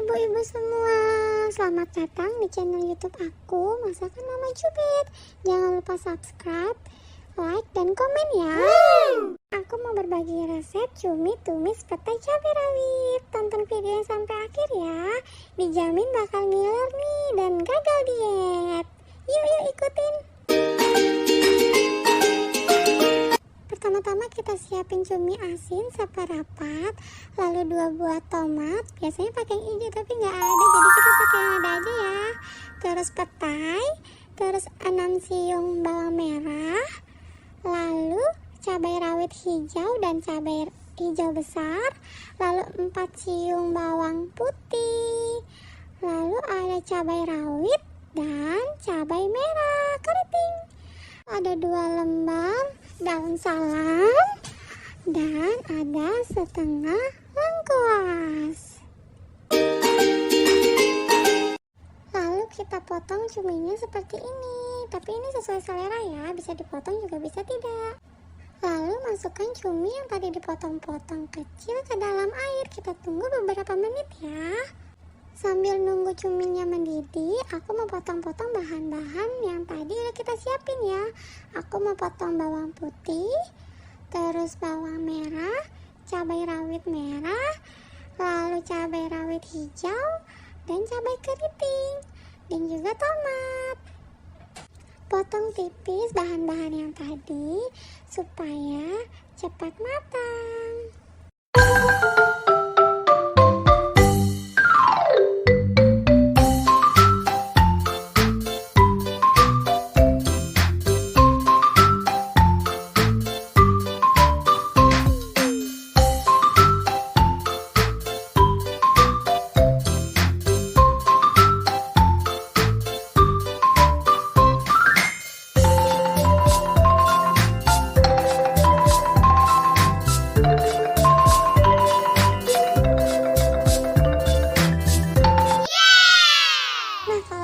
ibu-ibu semua, selamat datang di channel YouTube aku, Masakan Mama Cubit. Jangan lupa subscribe, like, dan komen ya. Aku mau berbagi resep cumi tumis petai cabai rawit. Tonton videonya sampai akhir ya. Dijamin bakal ngiler nih dan gagal diet. Yuk ikutin. Pertama-tama kita siapin cumi asin seperapat, lalu 2 buah tomat, biasanya pakai yang hijau tapi nggak ada, jadi kita pakai yang ada aja ya. Terus petai, terus 6 siung bawang merah, lalu cabai rawit hijau dan cabai hijau besar, lalu 4 siung bawang putih, lalu ada cabai rawit dan cabai merah keriting. Ada 2 lembar daun salam dan ada setengah lengkuas. Lalu kita potong cuminya seperti ini, tapi ini sesuai selera ya, bisa dipotong juga bisa tidak. Lalu masukkan cumi yang tadi dipotong-potong kecil ke dalam air. Kita tunggu beberapa menit ya. Sambil nunggu cuminya mendidih, aku mau potong-potong bahan-bahan yang tadi udah kita siapin ya. Aku mau potong bawang putih, terus bawang merah, cabai rawit merah, lalu cabai rawit hijau, dan cabai keriting, dan juga tomat. Potong tipis bahan-bahan yang tadi supaya cepat matang.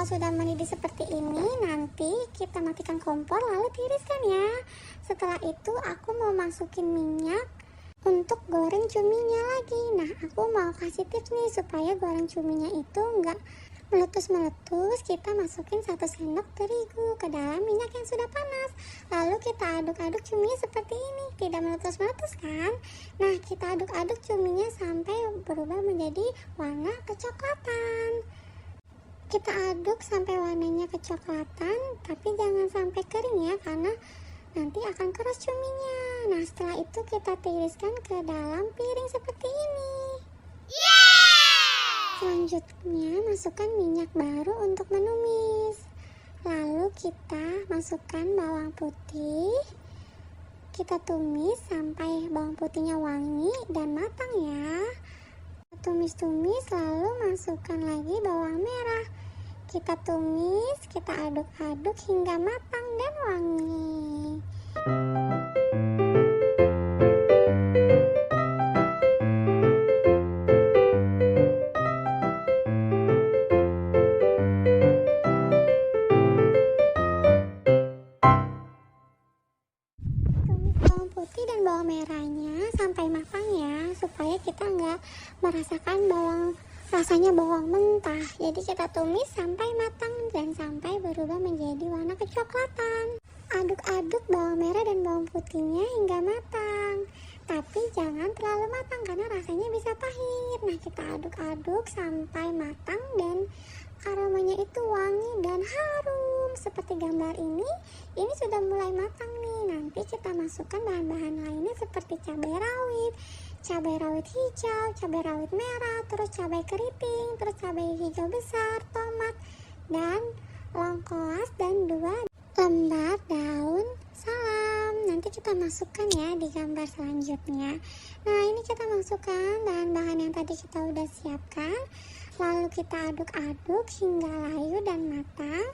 Sudah mendidih seperti ini, nanti kita matikan kompor lalu tiriskan ya. Setelah itu aku mau masukin minyak untuk goreng cuminya lagi. Nah, aku mau kasih tips nih supaya goreng cuminya itu enggak meletus-meletus. Kita masukin 1 sendok terigu ke dalam minyak yang sudah panas. Lalu kita aduk-aduk cuminya seperti ini, tidak meletus-meletus kan. Nah, kita aduk-aduk cuminya sampai berubah menjadi warna kecoklatan. Kita aduk sampai warnanya kecoklatan, tapi jangan sampai kering ya, karena nanti akan keras cuminya. Nah, setelah itu kita tiriskan ke dalam piring seperti ini. Selanjutnya masukkan minyak baru untuk menumis. Lalu kita masukkan bawang putih. Kita tumis sampai bawang putihnya wangi dan matang ya. Tumis-tumis, lalu masukkan lagi bawang merah. Kita tumis, kita aduk-aduk hingga matang dan wangi. Tumis bawang putih dan bawang merahnya sampai matang ya, supaya kita nggak merasakan rasanya bawang mentah. Jadi kita tumis sampai matang dan sampai berubah menjadi warna kecoklatan. Aduk-aduk bawang merah dan bawang putihnya hingga matang, tapi jangan terlalu matang karena rasanya bisa pahit. Nah, kita aduk-aduk sampai matang dan aromanya itu wangi dan harum seperti gambar ini sudah mulai matang nih. Nanti kita masukkan bahan-bahan lainnya seperti cabai rawit hijau, cabai rawit merah, terus cabai keriting, terus cabai hijau besar, tomat, dan lengkuas, dan 2 lembar daun salam. Nanti kita masukkan ya di gambar selanjutnya. Nah, ini kita masukkan bahan-bahan yang tadi kita udah siapkan. Lalu kita aduk-aduk hingga layu dan matang.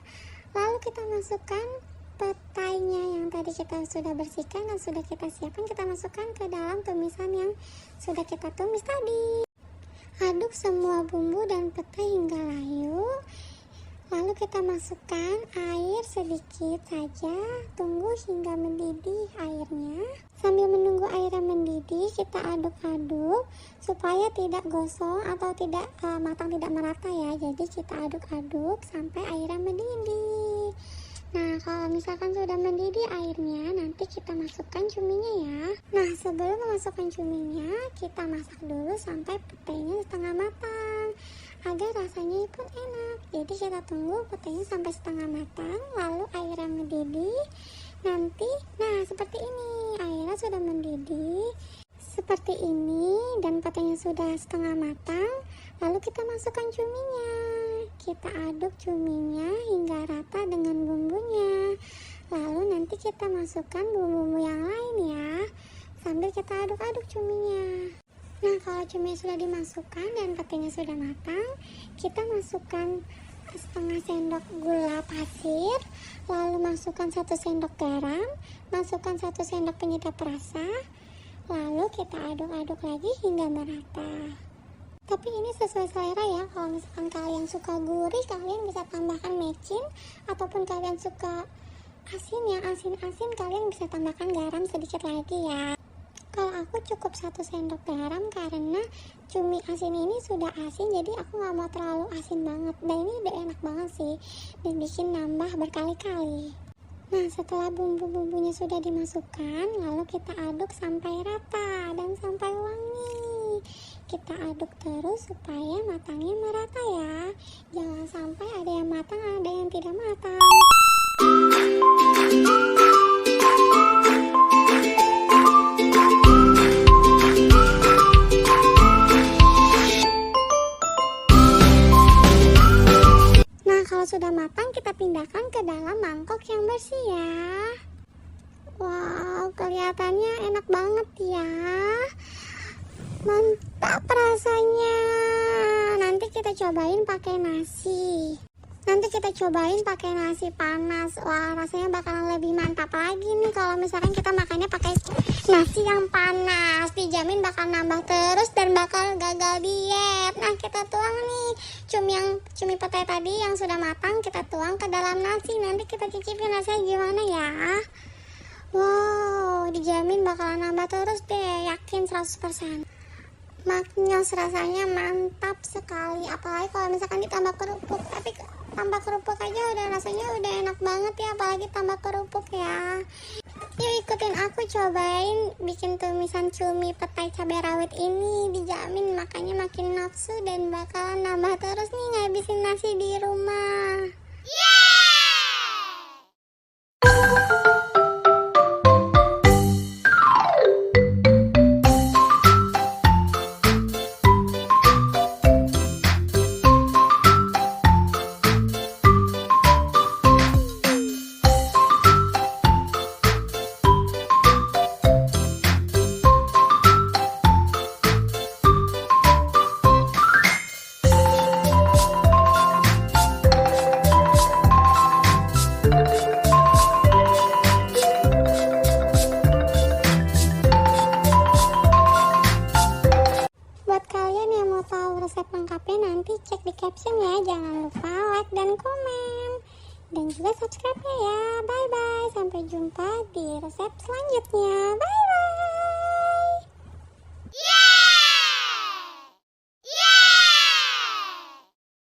Lalu kita masukkan petainya yang tadi kita sudah bersihkan dan sudah kita siapkan. Kita masukkan ke dalam tumisan yang sudah kita tumis tadi. Aduk semua bumbu dan petai hingga layu. Lalu kita masukkan air sedikit saja, tunggu hingga mendidih airnya. Sambil menunggu airnya mendidih, kita aduk-aduk supaya tidak gosong atau tidak matang, tidak merata ya. Jadi kita aduk-aduk sampai airnya mendidih. Nah, kalau misalkan sudah mendidih airnya, nanti kita masukkan cuminya ya. Nah, sebelum memasukkan cuminya, kita masak dulu sampai petenya setengah matang agar rasanya pun enak. Jadi kita tunggu petenya sampai setengah matang, lalu airnya mendidih. Nanti, nah seperti ini, airnya sudah mendidih seperti ini dan petenya sudah setengah matang. Lalu kita masukkan cuminya. Kita aduk cuminya hingga rata dengan bumbunya. Lalu nanti kita masukkan bumbu-bumbu yang lain ya, sambil kita aduk-aduk cuminya. Nah, kalau cuminya sudah dimasukkan dan petenya sudah matang, kita masukkan setengah sendok gula pasir, lalu masukkan 1 sendok garam, masukkan 1 sendok penyedap rasa, lalu kita aduk-aduk lagi hingga merata. Tapi ini sesuai selera ya. Kalau misalkan kalian suka gurih, kalian bisa tambahkan mecin, ataupun kalian suka asin ya, asin-asin, kalian bisa tambahkan garam sedikit lagi ya. Kalau aku cukup 1 sendok garam karena cumi asin ini sudah asin, jadi aku nggak mau terlalu asin banget. Dan ini udah enak banget sih, dan bikin nambah berkali-kali. Nah, setelah bumbu-bumbunya sudah dimasukkan, lalu kita aduk sampai rata dan sampai wangi. Kita aduk terus supaya matangnya merata ya. Jangan sampai ada yang matang, ada yang tidak matang. Nah, kalau sudah matang, kita pindahkan ke dalam mangkok yang bersih ya. Wow, kelihatannya enak banget ya. Mantap rasanya. Nanti kita cobain pakai nasi. Panas. Wah, rasanya bakalan lebih mantap lagi nih kalau misalkan kita makannya pakai nasi yang panas. Dijamin bakal nambah terus dan bakal gagal diet. Nah, kita tuang nih cumi petai tadi yang sudah matang, kita tuang ke dalam nasi. Nanti kita cicipin rasanya gimana ya. Wow, dijamin bakalan nambah terus deh, yakin 100%. Maknyos, rasanya mantap sekali, apalagi kalau misalkan ditambah kerupuk. Tapi tambah kerupuk aja udah rasanya udah enak banget ya, apalagi tambah kerupuk ya. Yuk ikutin aku cobain bikin tumisan cumi petai cabai rawit ini. Dijamin makannya makin nafsu dan bakalan nambah terus nih ngabisin nasi di rumah. Resep lengkapnya nanti cek di caption ya. Jangan lupa like dan komen, dan juga subscribe-nya ya. Bye bye, sampai jumpa di resep selanjutnya. Bye bye.